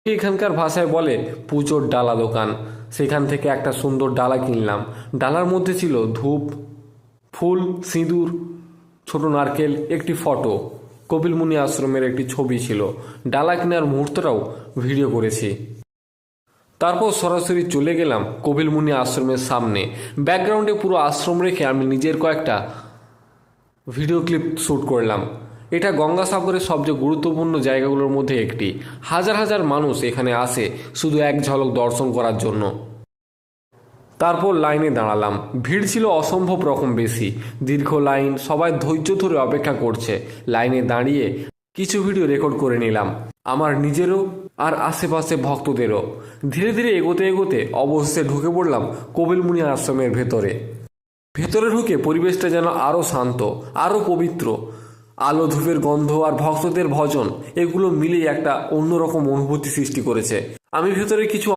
এখানকার ভাষায় বলে পুজোর ডালা দোকান। সেখান থেকে একটা সুন্দর ডালা কিনলাম। ডালার মধ্যে ছিল ধূপ, ফুল, সিঁদুর, ছোট নারকেল, একটি ফটো, কপিলমুনি আশ্রমের একটি ছবি ছিল। ডালা কেনার মুহূর্তটাও ভিডিও করেছি। তারপর সরাসরি চলে গেলাম কপিলমুনি আশ্রমের সামনে। ব্যাকগ্রাউন্ডে পুরো আশ্রম রেখে আমি নিজের কয়েকটা ভিডিও ক্লিপ শ্যুট করলাম। এটা গঙ্গাসাগরের সবচেয়ে গুরুত্বপূর্ণ জায়গাগুলোর মধ্যে একটি। হাজার হাজার মানুষ এখানে আসে শুধু এক ঝলক দর্শন করার জন্য। তারপর লাইনে দাঁড়ালাম। ভিড় ছিল অসম্ভব রকম বেশি, দীর্ঘ লাইন, সবাই ধৈর্য ধরে অপেক্ষা করছে। লাইনে দাঁড়িয়ে কিছু ভিডিও রেকর্ড করে নিলাম, আমার নিজেরও আর আশেপাশে ভক্তদেরও। ধীরে ধীরে এগোতে এগোতে অবশেষে ঢুকে পড়লাম কপিলমুনি আশ্রমের ভেতরে। ভেতরে ঢুকে পরিবেশটা যেন আরও শান্ত, আরও পবিত্র। আলো, ধূপের গন্ধ আর ভক্তদের ভজন, এগুলো মিলেই একটা অন্যরকম অনুভূতি সৃষ্টি করেছে। আমি ভেতরে কিছু